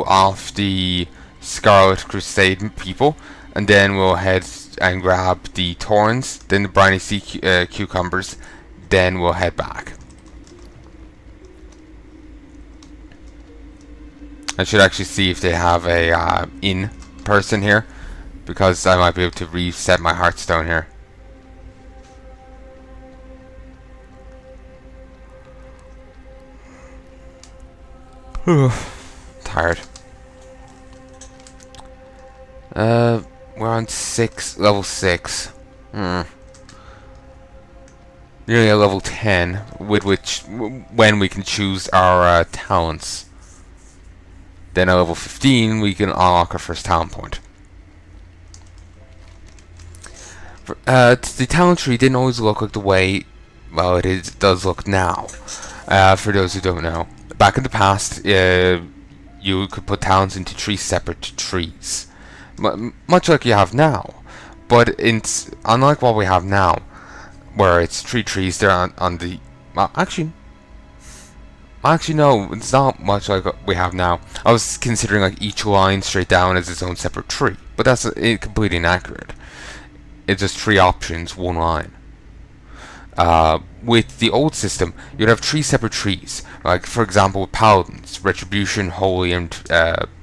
off the Scarlet Crusade people, and then we'll head and grab the Thorns, then the Briny Sea Cucumbers, then we'll head back. I should actually see if they have a inn person here, because I might be able to reset my Hearthstone here. Tired. We're on level 6. Nearly a level 10, with which when we can choose our talents. Then at level 15 we can unlock our first talent point. The talent tree didn't always look like the way, well, it does look now. For those who don't know, back in the past, you could put talents into 3 separate trees, much like you have now. But it's unlike what we have now, where it's 3 trees there on the. Well, actually, no, it's not much like what we have now. I was considering like each line straight down as its own separate tree, but that's completely inaccurate. It's just 3 options, 1 line. With the old system, you'd have 3 separate trees. Like, for example, with Paladins, Retribution, Holy, and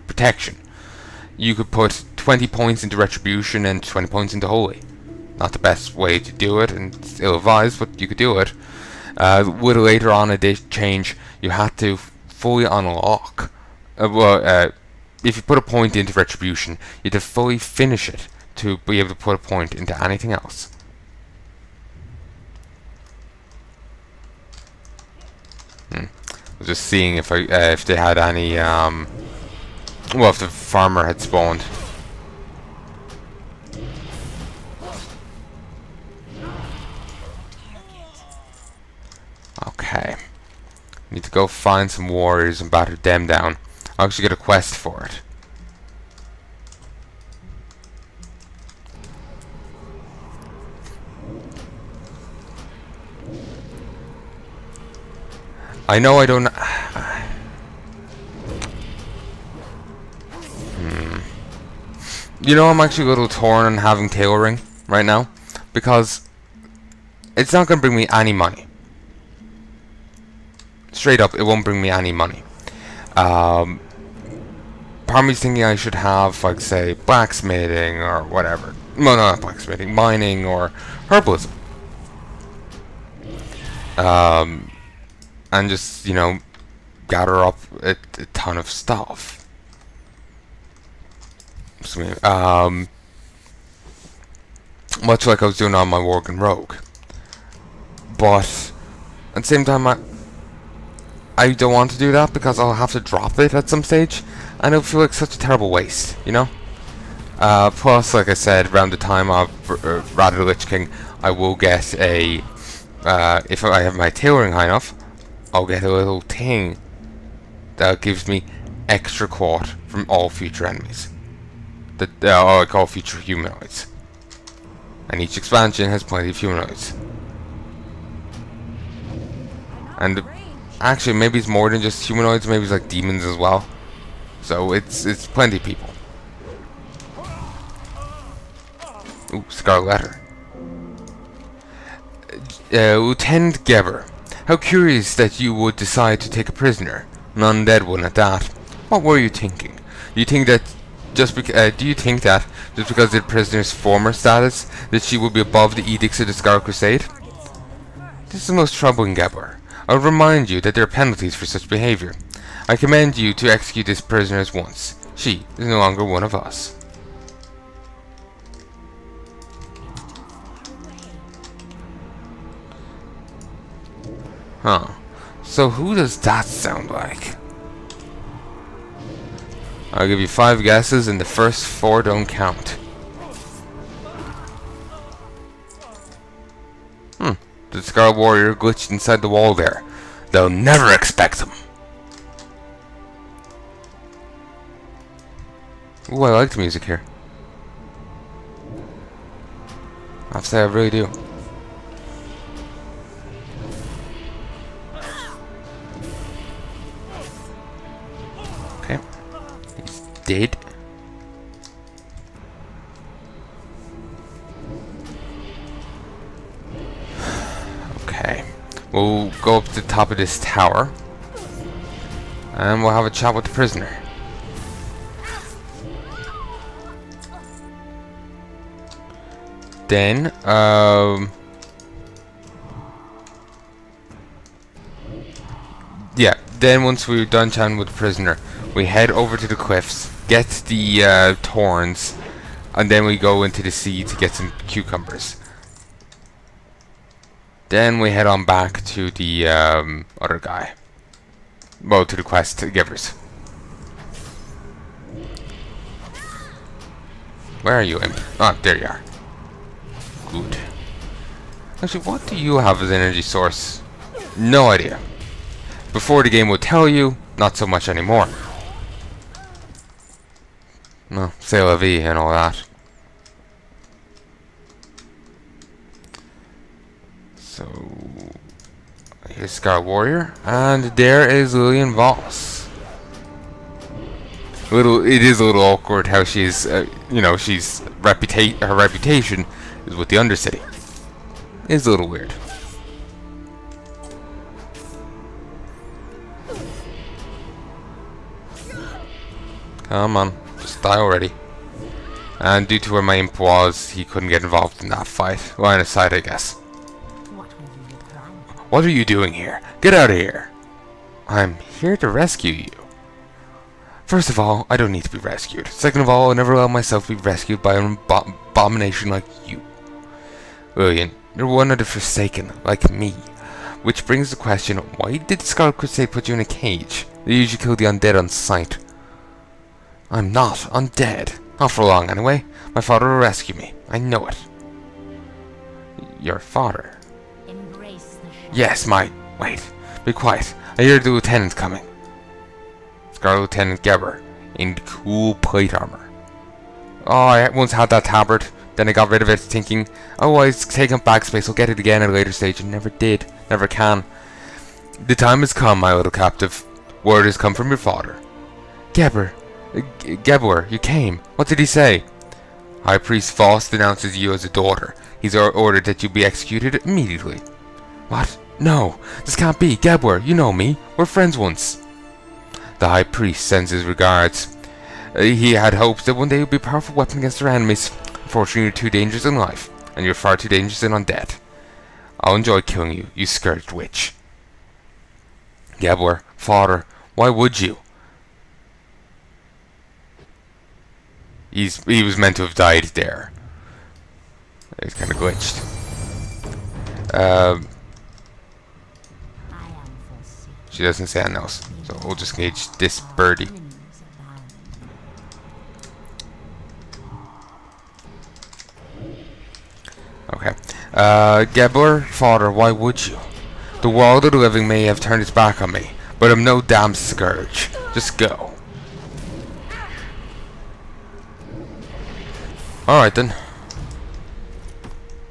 Protection. You could put 20 points into Retribution and 20 points into Holy. Not the best way to do it, and it's ill-advised, but you could do it. With a later on a change, you had to fully unlock. If you put a point into Retribution, you had to fully finish it to be able to put a point into anything else. I was just seeing if they had any well, if the farmer had spawned. Okay, need to go find some warriors and batter them down. I'll actually get a quest for it. I know I don't. You know, I'm actually a little torn on having tailoring right now, because it's not going to bring me any money. Straight up, it won't bring me any money. Part of me's thinking I should have, like, say, blacksmithing or whatever. Well, no, not blacksmithing, mining or herbalism. And just, you know, gather up a ton of stuff. Much like I was doing on my Worgen Rogue. But at the same time, I don't want to do that because I'll have to drop it at some stage, and it'll feel like such a terrible waste, you know? Plus, like I said, around the time of Rather Lich King, I will get a, if I have my tailoring high enough, I'll get a little thing that gives me extra quart from all future enemies. That I call future humanoids. And each expansion has plenty of humanoids. And actually, maybe it's more than just humanoids, maybe it's like demons as well. So it's plenty of people. Ooh, Scarlet Letter. Lieutenant Geber, how curious that you would decide to take a prisoner, an undead one at that. What were you thinking? Do you think that just because the prisoner's former status, that she would be above the edicts of the Scarlet Crusade? This is the most troubling, Geber. I would remind you that there are penalties for such behavior. I commend you to execute this prisoner at once. She is no longer one of us. Huh. So who does that sound like? I'll give you 5 guesses and the first 4 don't count. The Scarlet Warrior glitched inside the wall there. They'll never expect him. Ooh, I like the music here. I have to say, I really do. Okay. did. Okay. We'll go up to the top of this tower. And we'll have a chat with the prisoner. Then, yeah, then once we're done chatting with the prisoner, we head over to the cliffs, get the thorns, and then we go into the sea to get some cucumbers. Then we head on back to the other guy. Well, to the quest givers. Where are you, imp? Ah, there you are. Good. Actually, what do you have as energy source? No idea. Before the game would tell you, not so much anymore. No, c'est la vie and all that. So, here's Scar Warrior, and there is Lillian Voss. It is a little awkward how she's, you know, her reputation is with the Undercity. It's a little weird. Come on, just die already. And due to where my imp was, he couldn't get involved in that fight. Line of sight, I guess. What are you doing here? Get out of here! I'm here to rescue you. First of all, I don't need to be rescued. Second of all, I never allow myself to be rescued by an abomination like you. Lillian, you're one of the Forsaken, like me. Which brings the question, why did the Scarlet Crusade put you in a cage? They usually kill the undead on sight. I'm not undead. Not for long, anyway. My father will rescue me. I know it. Your father? Yes, wait. Be quiet. I hear the lieutenant's coming. Scarlet Lieutenant Geber, in cool plate armor. Oh, I once had that tabard. Then I got rid of it, thinking, oh, I was taking backspace, I'll get it again at a later stage, and never did. Never can. The time has come, my little captive. Word has come from your father. Geber, you came. What did he say? High Priest Voss denounces you as a daughter. He's ordered that you be executed immediately. What? No, this can't be. Gebwer, you know me. We're friends once. The High Priest sends his regards. He had hopes that one day you'd be a powerful weapon against our enemies. Unfortunately, you're too dangerous in life, and you're far too dangerous in undead. I'll enjoy killing you, you Scourged Witch. Gebwer, father, why would you? He was meant to have died there. He's kind of glitched. She doesn't say anything else, so we'll just engage this birdie. Okay. Gebler, father, why would you? The world of the living may have turned its back on me, but I'm no damn scourge. Just go. Alright then.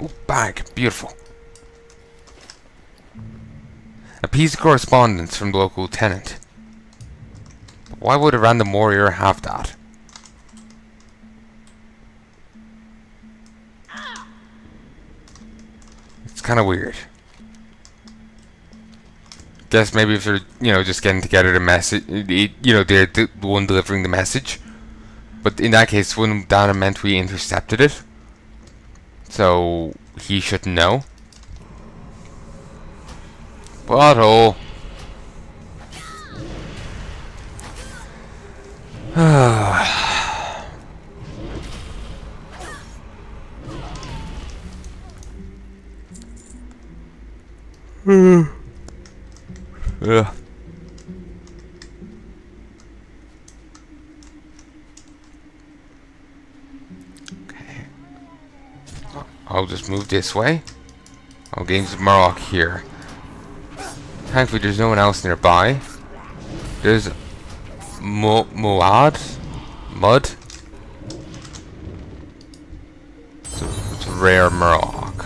Ooh, bag. Beautiful. A piece of correspondence from the local lieutenant. Why would a random warrior have that? It's kind of weird. Guess maybe if they're, you know, just getting together the message, you know, they're the one delivering the message. But in that case, wouldn't that have meant we intercepted it? So he should know. Bottle. Yeah. Okay. I'll just move this way. I'll gain some Murloc here. Thankfully, there's no one else nearby. There's Mud. It's a rare Murloc.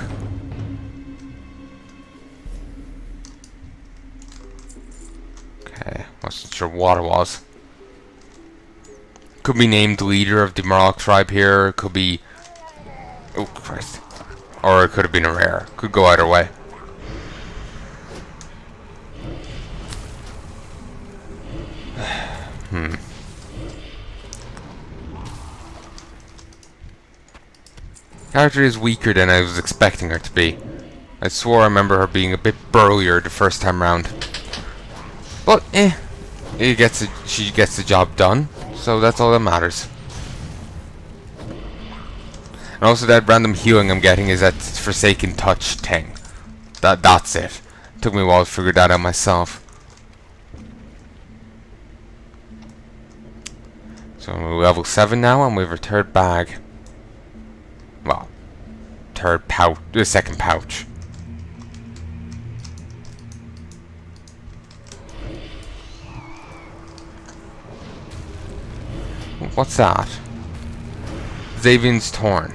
Okay, wasn't sure what it was. Could be named leader of the Murloc tribe here. Could be... Oh, Christ. Or it could have been a rare. Could go either way. Character is weaker than I was expecting her to be. I swore I remember her being a bit burlier the first time round. But, she gets the job done, so that's all that matters. And also that random healing I'm getting is that Forsaken Touch thing. That's it. Took me a while to figure that out myself. So we're level 7 now, and we have our third bag. Well, the second pouch. What's that? Xavian's Torn.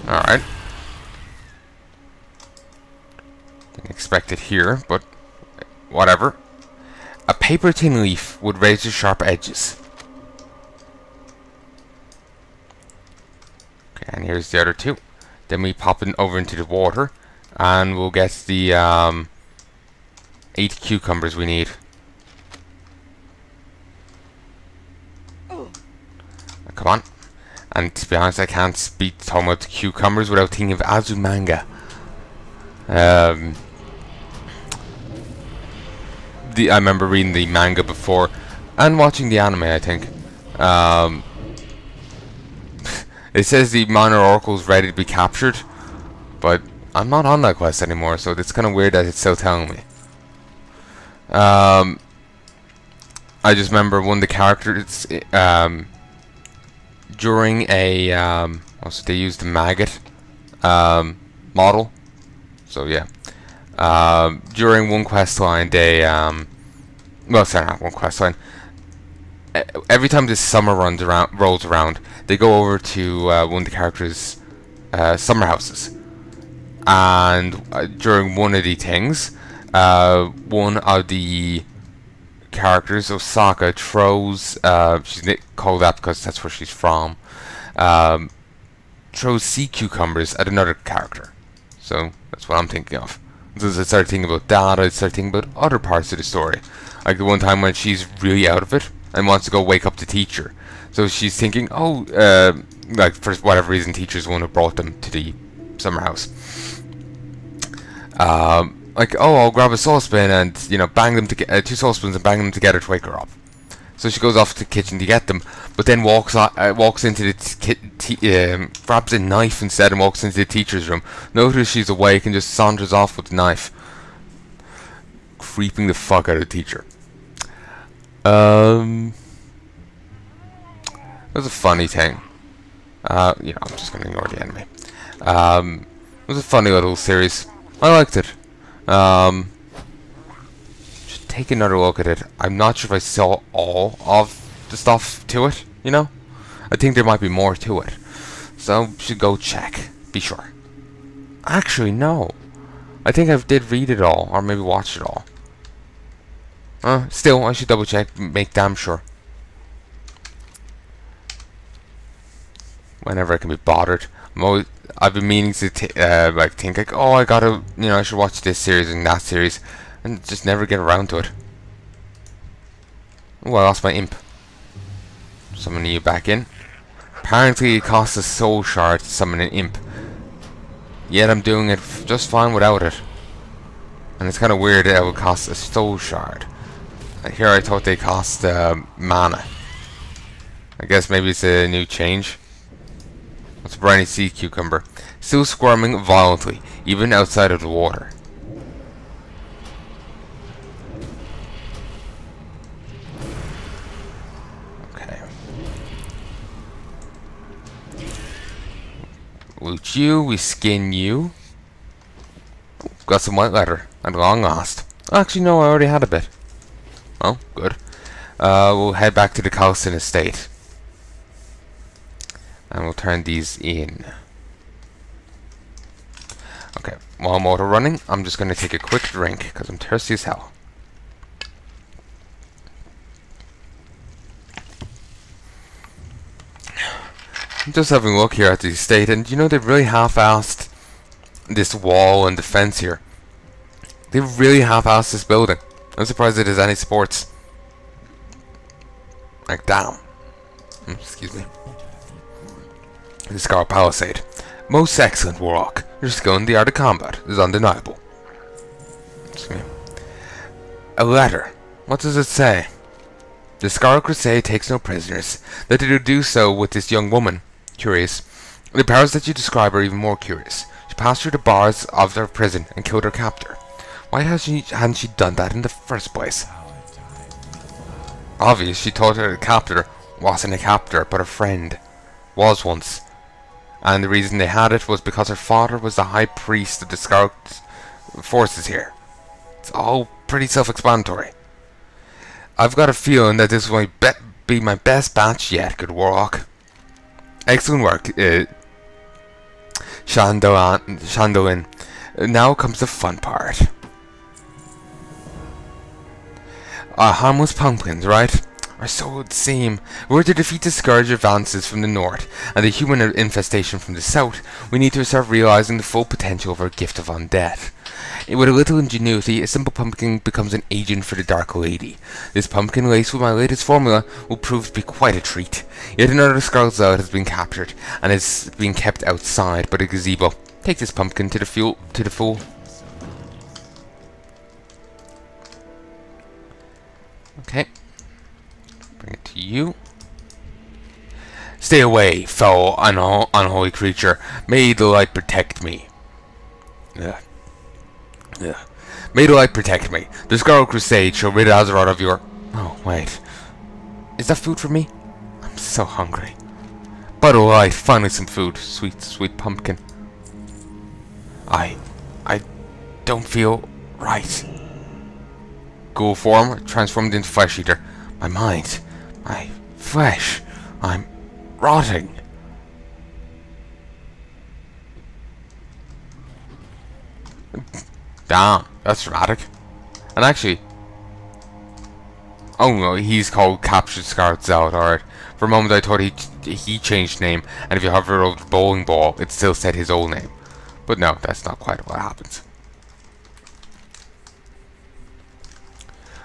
Alright. Didn't expect it here, but whatever. A paper tin leaf with razor sharp edges. Okay, and here's the other two. Then we pop it over into the water, and we'll get the 8 cucumbers we need. Come on. And to be honest, I can't speak talking about the cucumbers without thinking of Azumanga. I remember reading the manga before and watching the anime, I think. It says the minor oracle is ready to be captured, but I'm not on that quest anymore, so it's kind of weird that it's still telling me. I just remember one of the characters during a also they used the maggot model. So yeah, during one quest line they well, sorry, not one quest line. Every time this summer rolls around, they go over to one of the characters' summer houses, and during one of the things, one of the characters, Osaka, throws, she's called that because that's where she's from, throws sea cucumbers at another character. So that's what I'm thinking of. As I started thinking about that, I started thinking about other parts of the story. Like the one time when she's really out of it and wants to go wake up the teacher. So she's thinking, oh, like for whatever reason, teacher's the one who brought them to the summer house. Like, oh, I'll grab a saucepan and, you know, bang them together, 2 saucepans and bang them together to wake her up. So she goes off to the kitchen to get them, but then walks into the grabs a knife instead and walks into the teacher's room. Notices she's awake and just saunters off with the knife, creeping the fuck out of the teacher. That was a funny thing. You know, I'm just gonna ignore the enemy. It was a funny little series. I liked it. Just take another look at it. I'm not sure if I saw all of the stuff to it, you know? I think there might be more to it. So, should go check. Be sure. Actually, no. I think I did read it all, or maybe watch it all. Still, I should double check, make damn sure. Whenever I can be bothered. I've been meaning to like think like, oh, I gotta, you know, I should watch this series and that series, and just never get around to it. Oh, I lost my imp. Summoning you back in. Apparently it costs a soul shard to summon an imp. Yet I'm doing it just fine without it. And it's kind of weird that it would cost a soul shard. Here I thought they cost mana. I guess maybe it's a new change. What's a briny sea cucumber? Still squirming violently, even outside of the water. Okay. Loot you, we skin you. Got some white leather, at long last. Actually, no, I already had a bit. Oh, good. We'll head back to the Calston estate. And we'll turn these in. Okay, while I'm auto running, I'm just going to take a quick drink because I'm thirsty as hell. I'm just having a look here at the estate, and you know, they really half-assed this wall and defense here. They really half-assed this building. I'm surprised it has any supports. Like, damn. Excuse me. The Scar Palisade. Most excellent, Warlock. Your skill in the art of combat is undeniable. Excuse me. A letter. What does it say? The Scarlet Crusade takes no prisoners. That they do so with this young woman. Curious. The powers that you describe are even more curious. She passed through the bars of their prison and killed her captor. Why hadn't she done that in the first place? Obvious, she thought her captor wasn't a captor, but a friend. Was once. And the reason they had it was because her father was the high priest of the Scourged forces here. It's all pretty self-explanatory. I've got a feeling that this will be my best batch yet, good Warlock. Excellent work, Shandalyn. Now comes the fun part. Harmless pumpkins, right? Or so it would seem. We're to defeat the Scourge advances from the north, and the human infestation from the south. We need to start realizing the full potential of our gift of undeath. With a little ingenuity, a simple pumpkin becomes an agent for the Dark Lady. This pumpkin, laced with my latest formula, will prove to be quite a treat. Yet another Scourge Zealot has been captured, and is being kept outside by the gazebo. Take this pumpkin to the fool. Okay. Bring it to you. Stay away, foul, unholy creature. May the light protect me. Yeah. May the light protect me. The Scarlet Crusade shall rid Azeroth of your... Oh, wait. Is that food for me? I'm so hungry. By the light, finally some food. Sweet, sweet pumpkin. I don't feel right. Ghoul form, transformed into Flesh Eater. My mind, my flesh, I'm rotting. Damn, that's dramatic. And actually, oh no, he's called Captured Scarlet Zealot. Alright. For a moment I thought he changed name, and if you hover over the bowling ball, it still said his old name. But no, that's not quite what happens.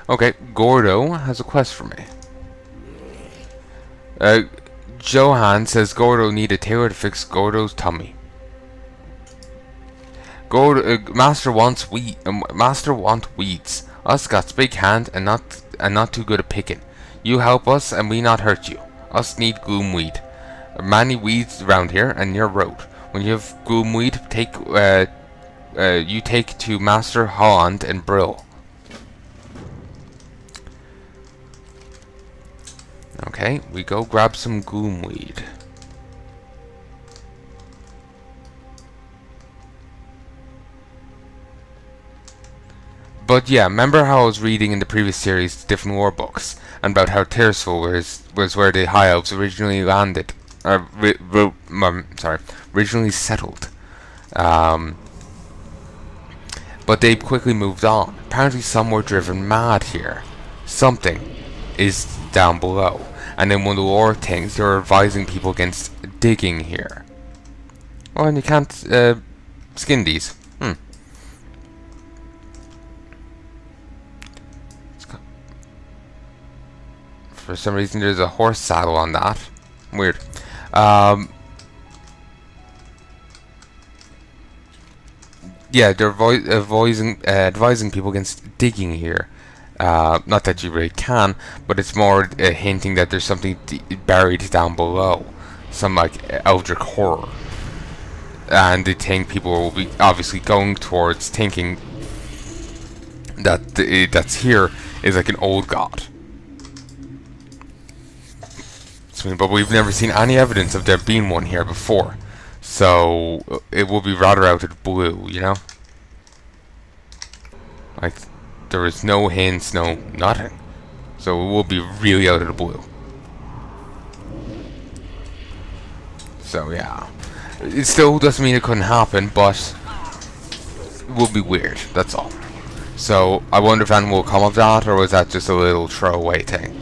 Okay, Gordo has a quest for me. Johan says Gordo need a tailor to fix Gordo's tummy. Gordo, Master wants weeds. Us got big hand and not too good at picking. You help us and we not hurt you. Us need gloomweed. Many weeds around here and near road. When you have gloomweed, you take to Master Holland and Brill. Okay, we go grab some gloomweed. But yeah, remember how I was reading in the previous series different lore books, and about how Tirsful was where the High Elves originally landed, originally settled. But they quickly moved on. Apparently some were driven mad here. Something is down below. And then one of the lore things, they're advising people against digging here. Oh, and you can't skin these. For some reason there's a horse saddle on that. Weird. Yeah, they're advising people against digging here. Not that you really can, but it's more hinting that there's something buried down below. Some like eldritch horror. And they think people will be obviously going towards thinking that that's here is like an old god. But we've never seen any evidence of there being one here before. So it will be rather out of the blue, you know? Like, there is no hints, no nothing. So it will be really out of the blue. So yeah. It still doesn't mean it couldn't happen, but it will be weird, that's all. So I wonder if anything will come of that, or was that just a little throwaway thing?